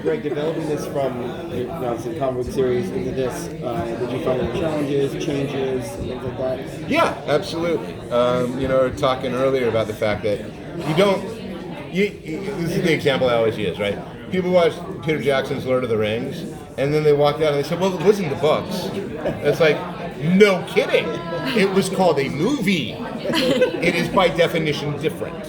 Greg, developing this from obviously the comic book series into this, did you find any challenges, changes, things like that? Yeah, absolutely. Talking earlier about the fact that this is the example I always use, right? People watch Peter Jackson's Lord of the Rings, and then they walk out and they say, well, it wasn't the books. It's like, no kidding. It was called a movie. It is by definition different,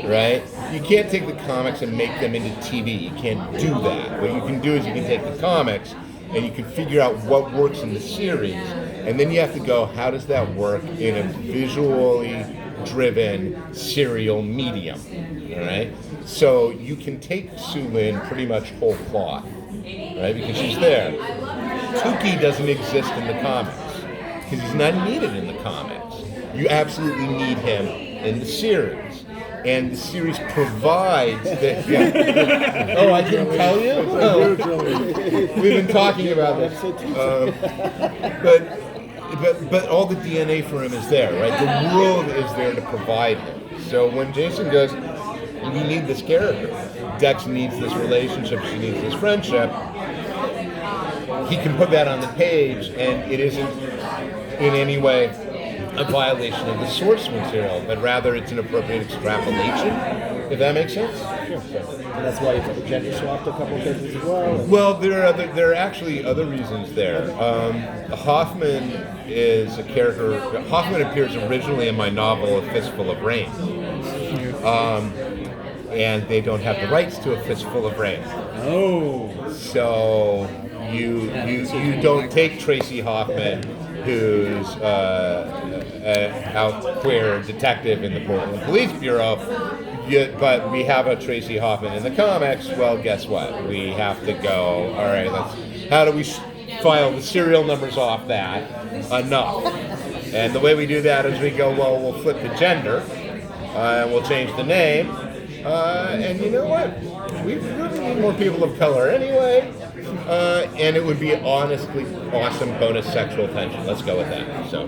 right? You can't take the comics and make them into TV. You can't do that. What you can do is you can take the comics and you can figure out what works in the series, and then you have to go, how does that work in a visually driven serial medium, all right? So you can take Sue Lin pretty much whole cloth, right, because she's there. Tukey doesn't exist in the comics because he's not needed in the comics. You absolutely need him in the series. And the series provides that. Yeah. Oh, I didn't tell you? Oh. We've been talking about this. But all the DNA for him is there, right? The world is there to provide him. So when Jason goes, we need this character. Dex needs this relationship. She needs this friendship. He can put that on the page, and it isn't in any way a violation of the source material, but rather it's an appropriate extrapolation, if that makes sense. Sure. And that's why you gender swapped a couple of cases as well. Well, there are actually other reasons there. Hoffman is a character. Hoffman appears originally in my novel A Fistful of Rain, and they don't have the rights to A Fistful of Rain. Oh, so you don't take Tracy Hoffman, who's out queer detective in the Portland Police Bureau, but we have a Tracy Hoffman in the comics. Well, guess what? We have to go, all right, how do we file the serial numbers off that enough? And the way we do that is we go, well, we'll flip the gender, and we'll change the name, and you know what? We really need more people of color anyway. And it would be honestly awesome bonus sexual tension. Let's go with that. So,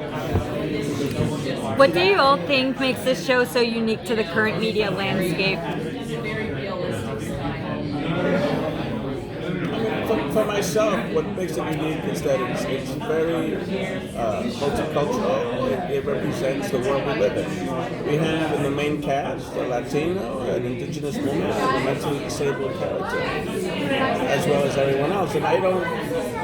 what do you all think makes this show so unique to the current media landscape? For myself, what makes it unique is that it's very multicultural. It represents the world we live in. We have in the main cast a Latino, an indigenous woman, and a mentally disabled character, as well as everyone else. And I don't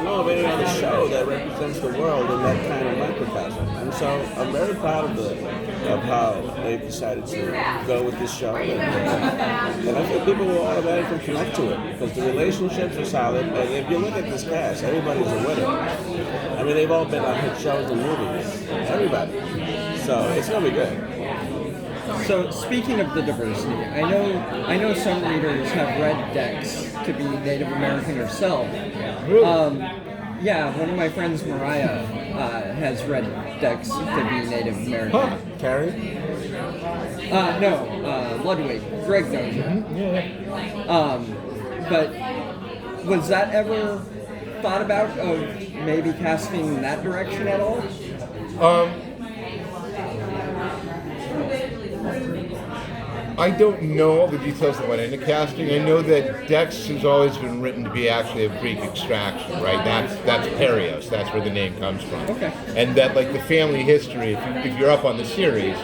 know of any other show that represents the world in that kind of microcosm. And so I'm very proud of how they've decided to go with this show. And I think people will automatically connect to it because the relationships are solid. And if you look at this cast, everybody's a winner. I mean, they've all been on hit shows and movies. Everybody. So it's going to be good. So speaking of the diversity, I know some readers have read Dex to be Native American herself. Yeah, one of my friends, Mariah, has read Dex to be Native American. Huh. Carrie? No, Ludwig. Greg knows her. Yeah. But was that ever thought about of maybe casting in that direction at all? I don't know all the details that went into casting. I know that Dex has always been written to be actually of Greek extraction, right? That's Perios. That's where the name comes from. Okay. And that, like, the family history, if you're up on the series,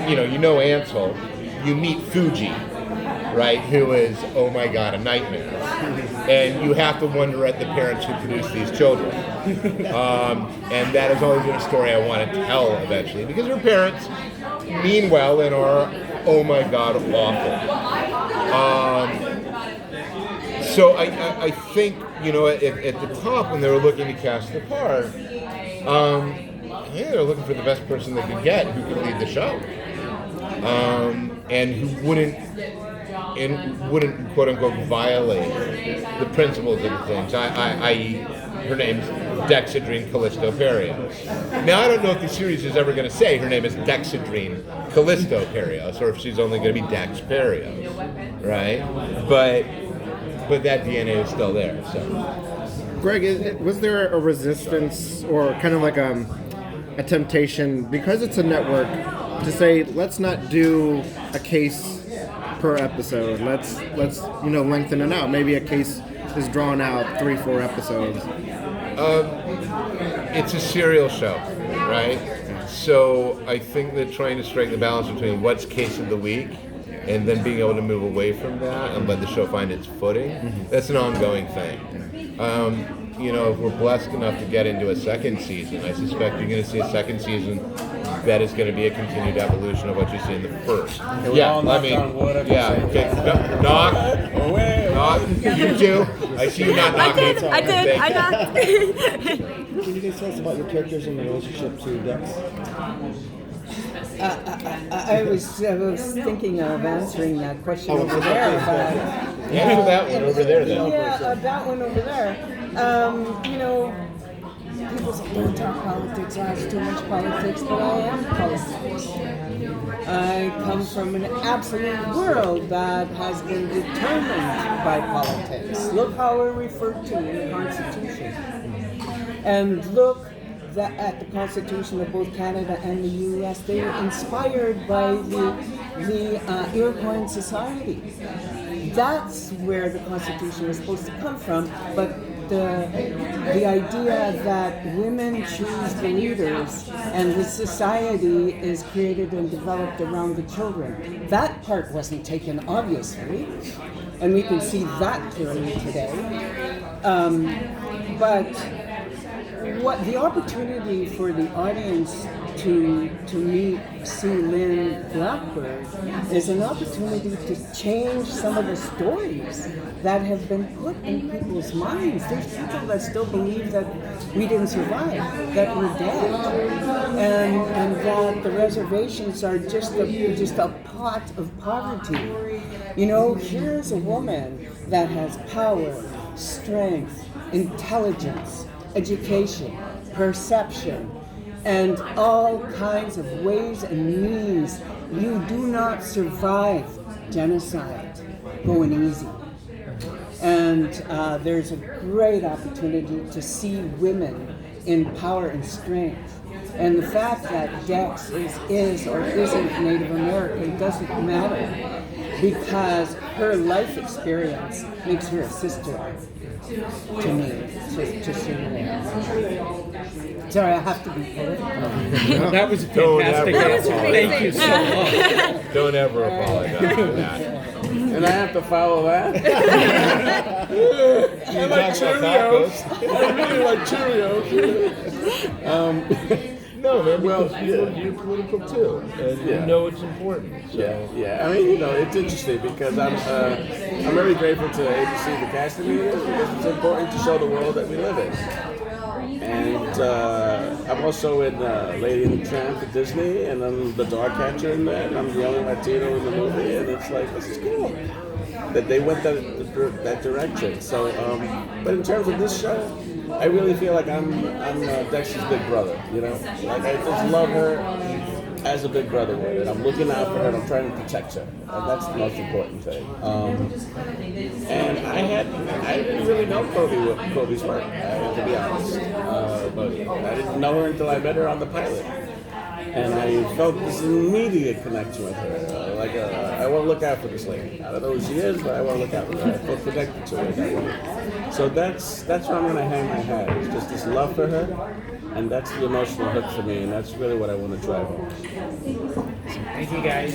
you know Ansel, you meet Fuji, right? Who is, oh my God, a nightmare. And you have to wonder at the parents who produced these children. And that has always been a story I want to tell eventually, because her parents mean well and are, oh my God, awful. So I think, at the top when they were looking to cast the part, they were looking for the best person they could get who could lead the show. And who wouldn't quote unquote violate the principles of the things. I.e., her name's Dexedrine Callisto Perios. Now I don't know if the series is ever going to say her name is Dexedrine Callisto Perios, or if she's only going to be Dex Perios, right? But that DNA is still there. So, Greg, was there a resistance or kind of like a temptation because it's a network to say let's not do a case per episode. Let's lengthen it out. Maybe a case is drawn out 3-4 episodes? It's a serial show, right? So I think that trying to strike the balance between what's case of the week and then being able to move away from that and let the show find its footing, that's an ongoing thing. If we're blessed enough to get into a second season, I suspect you're going to see a second season that is going to be a continued evolution of what you see in the first. Okay. Knock. You too. I see you not knocking. I knocked. Can you guys tell us about your characters in relationship to Dex? I was thinking of answering that question over there. Answer that one over there then. Yeah, that one over there. People say, don't talk politics, that's too much politics, but I am politics. I come from an absolute world that has been determined by politics. Look how we're referred to in the Constitution. And look at the Constitution of both Canada and the U.S. They were inspired by the Iroquois society. That's where the Constitution was supposed to come from, but the idea that women choose the leaders and the society is created and developed around the children. That part wasn't taken, obviously, and we can see that clearly today. But what the opportunity for the audience to meet Sue Lynn Blackbird is an opportunity to change some of the stories that have been put in people's minds. There's people that still believe that we didn't survive, that we're dead, and that the reservations are just a pot of poverty. Here's a woman that has power, strength, intelligence, education, perception, and all kinds of ways and means. You do not survive genocide going easy. And there's a great opportunity to see women in power and strength. And the fact that Dex is or isn't Native American doesn't matter, because her life experience makes her a sister to me, to see her. Sorry, I have to be political. That was a fantastic answer. Thank you so much. Don't ever apologize for that. And I have to follow that? I like Cheerios. I really like Cheerios. No, man, because you're political too, and you know it's important. So. Yeah. I mean, it's interesting because I'm very grateful to ABC, the casting media, because it's important to show the world that we live in. And I'm also in Lady and the Tramp at Disney, and I'm the dog catcher in that, and I'm the only Latino in the movie, and it's like, this is cool that they went that direction. So, but in terms of this show, I really feel like I'm Dex's big brother, Like, I just love her as a big brother would, and I'm looking out for her, and I'm trying to protect her, and that's the most important thing. And I didn't really know Kobe's work, to be honest. But I didn't know her until I met her on the pilot. And I felt this immediate connection with her. I want to look out for this lady. I don't know who she is, but I want to look out for her. I feel connected to her that way. So that's where I'm going to hang my hat. It's just this love for her, and that's the emotional hook for me, and that's really what I want to drive home. Thank you, guys.